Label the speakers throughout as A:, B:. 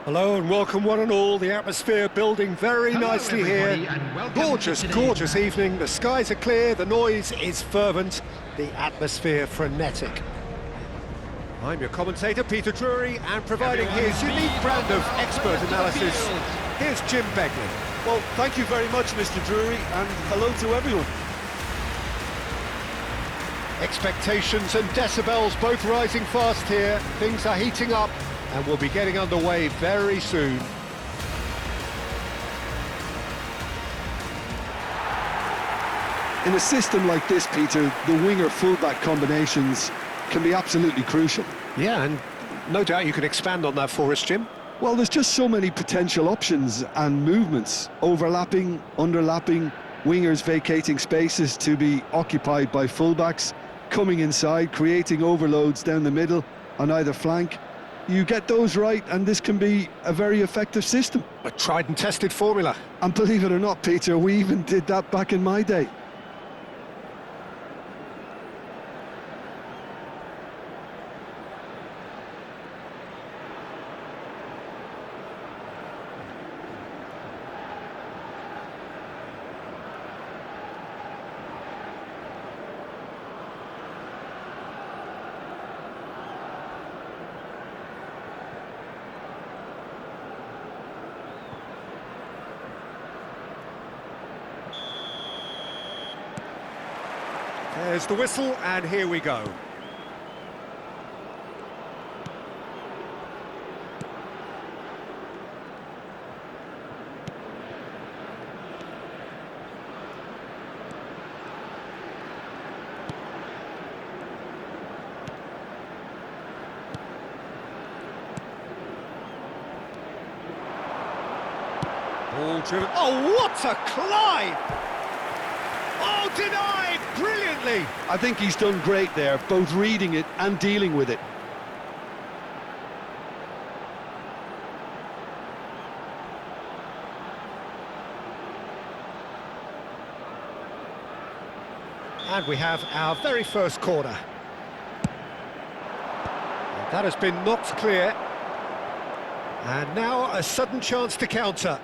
A: Hello and welcome one and all. The atmosphere building very nicely here. Gorgeous, gorgeous evening. The skies are clear, the noise is fervent, the atmosphere frenetic. I'm your commentator, Peter Drury, and providing his unique brand of expert analysis, here's Jim Begley.
B: Well, thank you very much, Mr. Drury, and hello to everyone.
A: Expectations and decibels both rising fast here. Things are heating up, and we'll be getting underway very soon.
B: In a system like this, Peter, the winger-fullback combinations can be absolutely crucial.
A: Yeah, and no doubt you can expand on that for us, Jim.
B: Well, there's just so many potential options and movements, overlapping, underlapping, wingers vacating spaces to be occupied by fullbacks, coming inside, creating overloads down the middle on either flank. You get those right, and this can be a very effective system.
A: A tried and tested formula.
B: And believe it or not, Peter, we even did that back in my day.
A: There's the whistle, and here we go. Ball driven. Oh, what a climb! Oh, denied brilliantly!
B: I think he's done great there, both reading it and dealing with it.
A: And we have our very first corner. That has been knocked clear. And now a sudden chance to counter.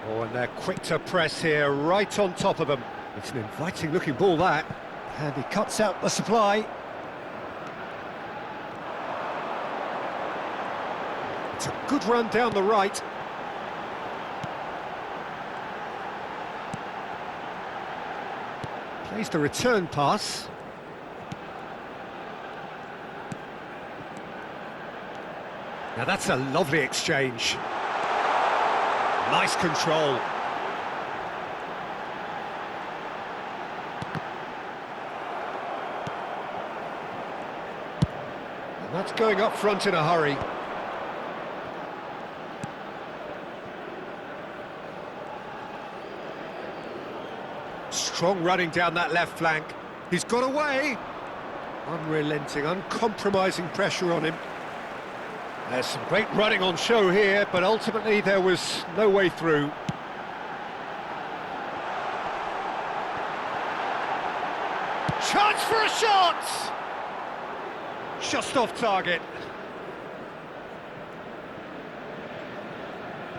A: Oh, and they're quick to press here, right on top of them. It's an inviting-looking ball, that. And he cuts out the supply. It's a good run down the right. Plays the return pass. Now that's a lovely exchange. Nice control. And that's going up front in a hurry. Strong running down that left flank. He's got away. Unrelenting, uncompromising pressure on him. There's some great running on show here, but ultimately there was no way through. Chance for a shot! Just off target.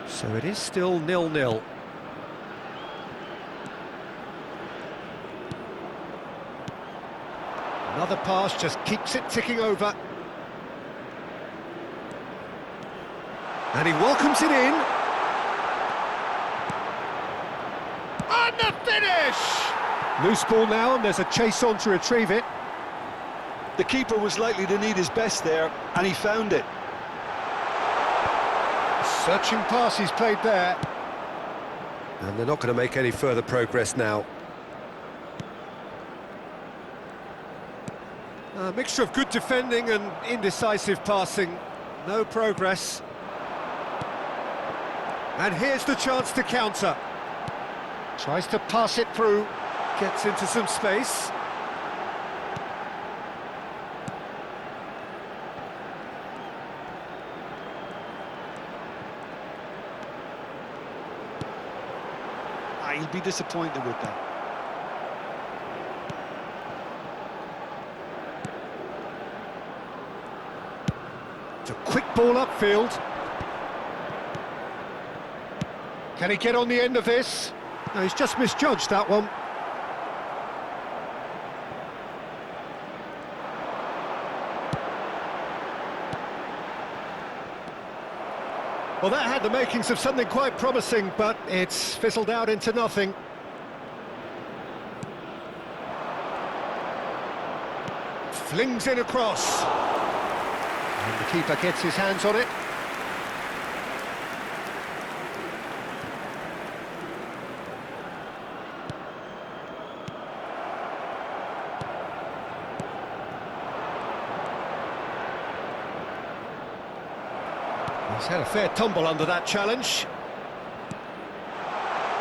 A: So it is still 0-0. Another pass just keeps it ticking over. And he welcomes it in. And the finish! Loose ball now, and there's a chase on to retrieve it.
B: The keeper was likely to need his best there, and he found it.
A: Searching pass he's played there. And they're not going to make any further progress now. A mixture of good defending and indecisive passing. No progress. And here's the chance to counter. Tries to pass it through, gets into some space.
B: He'll be disappointed with that.
A: It's a quick ball upfield. Can he get on the end of this? No, he's just misjudged that one. Well, that had the makings of something quite promising, but it's fizzled out into nothing. Flings in across. And the keeper gets his hands on it. He's had a fair tumble under that challenge.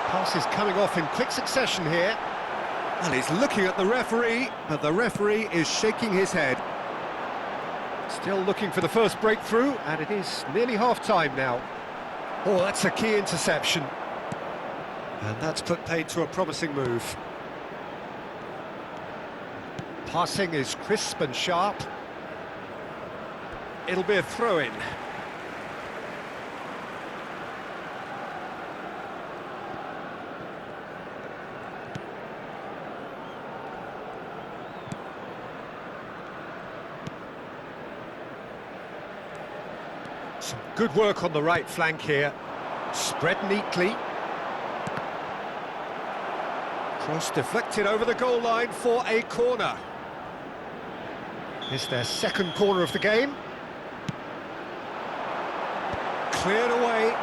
A: Pass is coming off in quick succession here. And he's looking at the referee, but the referee is shaking his head. Still looking for the first breakthrough, and it is nearly half-time now. Oh, that's a key interception. And that's put paid to a promising move. Passing is crisp and sharp. It'll be a throw-in. Some good work on the right flank here. Spread neatly. Cross deflected over the goal line for a corner. It's their second corner of the game. Cleared away.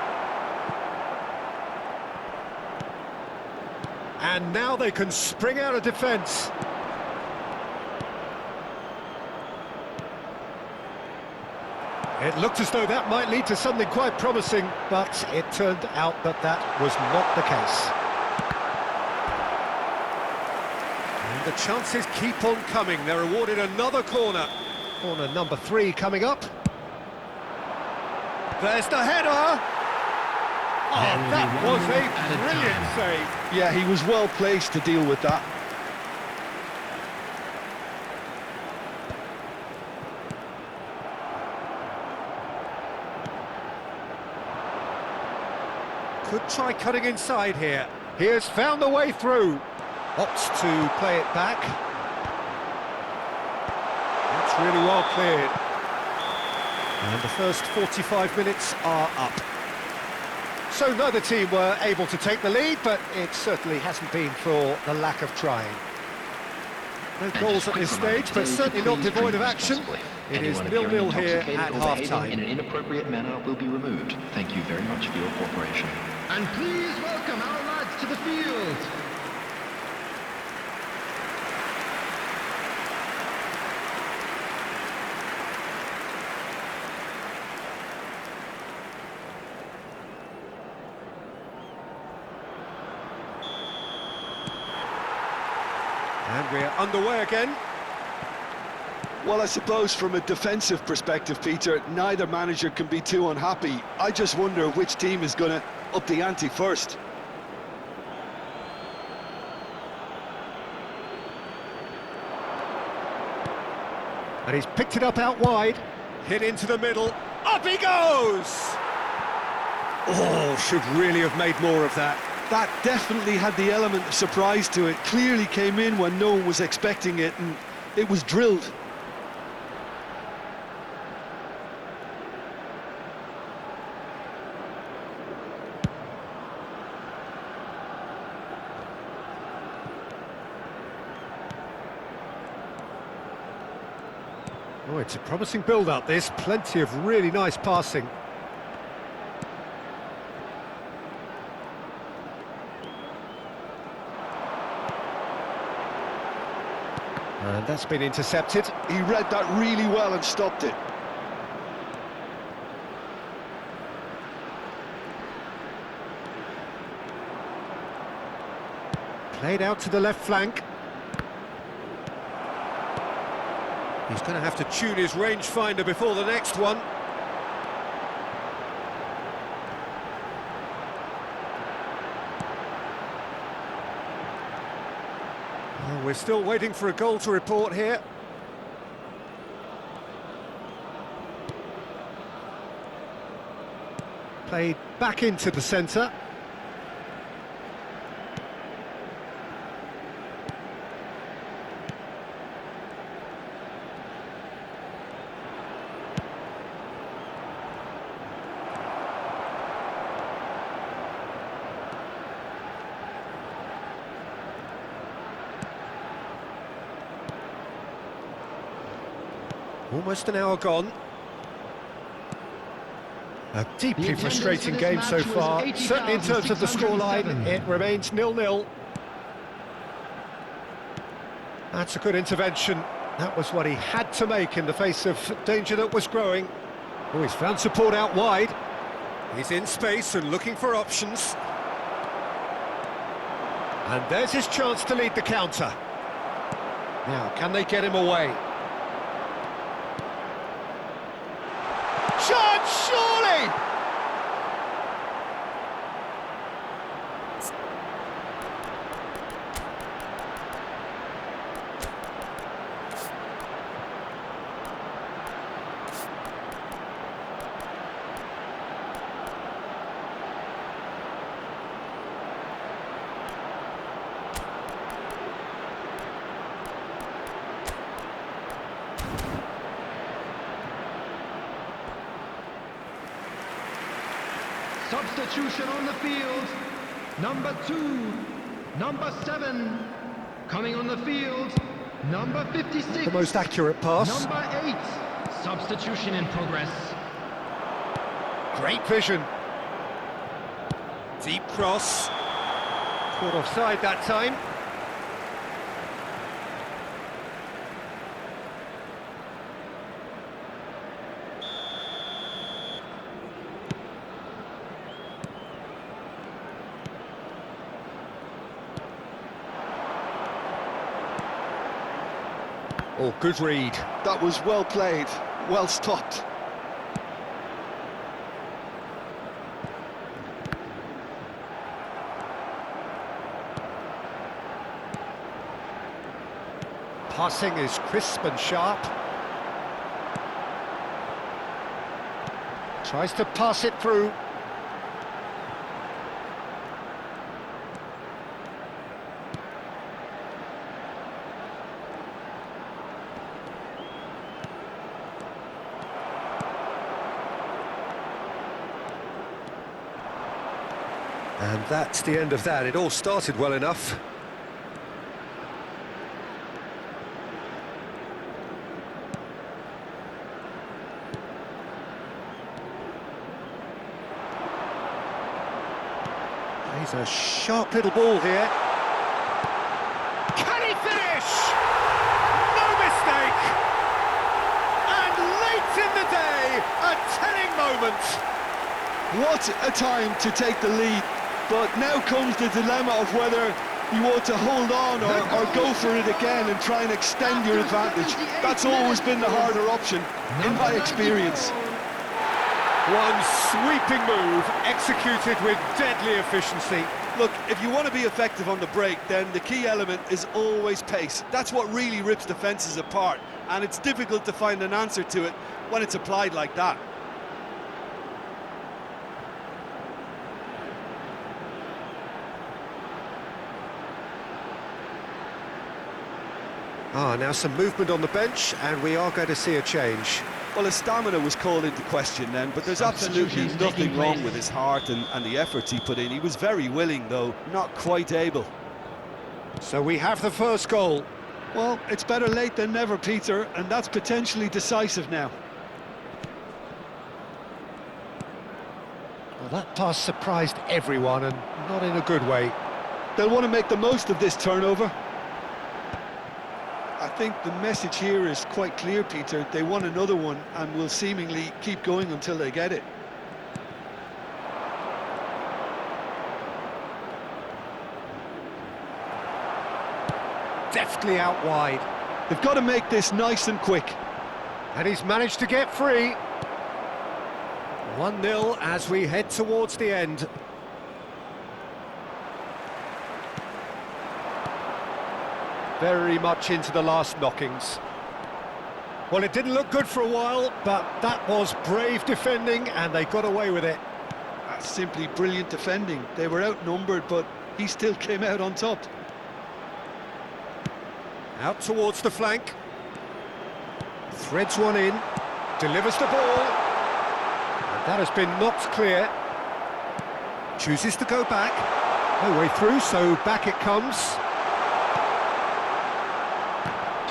A: And now they can spring out of defence. It looked as though that might lead to something quite promising, but it turned out that that was not the case. And the chances keep on coming. They're awarded another corner. Corner number 3 coming up. There's the header! Oh, that was a brilliant save.
B: Yeah, he was well placed to deal with that.
A: Could try cutting inside here. He has found the way through. Opts to play it back. That's really well cleared. And the first 45 minutes are up. So neither team were able to take the lead, but it certainly hasn't been for the lack of trying. No goals at this stage, but certainly not devoid of action. It is 0-0 here at half-time.
C: In an inappropriate manner will be removed. Thank you very much for your cooperation.
D: And please welcome our lads to the field.
A: And we're underway again.
B: Well, I suppose from a defensive perspective, Peter, neither manager can be too unhappy. I just wonder which team is going to up the ante first.
A: And he's picked it up out wide. Hit into the middle. Up he goes! Oh, should really have made more of that.
B: That definitely had the element of surprise to it. Clearly came in when no one was expecting it, and it was drilled.
A: Oh, it's a promising build-up, this. Plenty of really nice passing. And that's been intercepted.
B: He read that really well and stopped it.
A: Played out to the left flank. He's going to have to tune his rangefinder before the next one. Well, we're still waiting for a goal to report here. Played back into the centre. Almost an hour gone. A deeply frustrating game so far. Certainly in terms of the scoreline, it remains 0-0. That's a good intervention. That was what he had to make in the face of danger that was growing. Oh, he's found support out wide. He's in space and looking for options. And there's his chance to lead the counter. Now, can they get him away? Chance, surely!
D: Substitution on the field. Number 2, number 7. Coming on the field, number 56.
A: The most accurate pass.
D: Number 8. Substitution in progress.
A: Great vision. Deep cross. Caught offside that time. Oh, good read.
B: That was well played, well stopped.
A: Passing is crisp and sharp. Tries to pass it through. And that's the end of that. It all started well enough. He's a sharp little ball here. Can he finish? No mistake! And late in the day, a telling moment.
B: What a time to take the lead. But now comes the dilemma of whether you want to hold on or go for it again and try and extend your advantage. That's always been the harder option, in my experience.
A: One sweeping move, executed with deadly efficiency.
B: Look, if you want to be effective on the break, then the key element is always pace. That's what really rips defences apart, and it's difficult to find an answer to it when it's applied like that.
A: Now some movement on the bench, and we are going to see a change.
B: Well, his stamina was called into question then, but there's absolutely nothing wrong with his heart and the efforts he put in. He was very willing, though, not quite able.
A: So we have the first goal.
B: Well, it's better late than never, Peter, and that's potentially decisive now.
A: Well, that pass surprised everyone, and not in a good way.
B: They'll want to make the most of this turnover. I think the message here is quite clear, Peter. They want another one and will seemingly keep going until they get it.
A: Deftly out wide.
B: They've got to make this nice and quick.
A: And he's managed to get free. 1-0 as we head towards the end. Very much into the last knockings. Well, it didn't look good for a while, but that was brave defending, and they got away with it.
B: Simply brilliant defending. They were outnumbered, but he still came out on top.
A: Out towards the flank. Threads one in. Delivers the ball. And that has been knocked clear. Chooses to go back. No way through, so back it comes.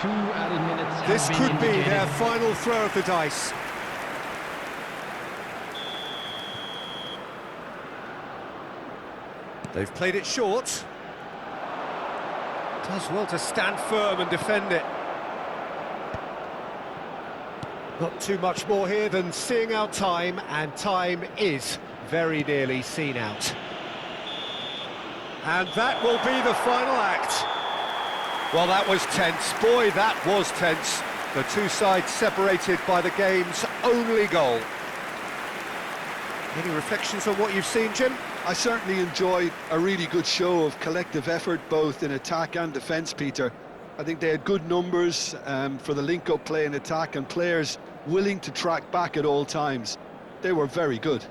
D: 2 added minutes.
A: This
D: have been
A: could be
D: indicated.
A: their final throw of the dice. They've played it short. Does well to stand firm and defend it. Not too much more here than seeing out time, and time is very nearly seen out. And that will be the final act. Well, that was tense. Boy, that was tense. The two sides separated by the game's only goal. Any reflections on what you've seen, Jim?
B: I certainly enjoyed a really good show of collective effort, both in attack and defence, Peter. I think they had good numbers for the link-up play in attack, and players willing to track back at all times. They were very good.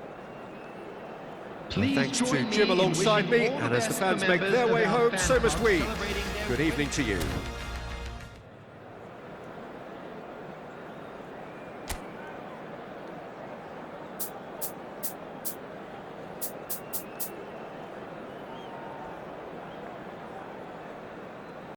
D: Please
A: Thanks to
D: join
A: Jim
D: in
A: alongside
D: wishing
A: me,
D: all the
A: and as the
D: best
A: fans
D: to
A: make
D: members
A: their
D: of
A: way
D: our
A: home,
D: fan
A: so must
D: club
A: we.
D: celebrating their
A: Good evening to you.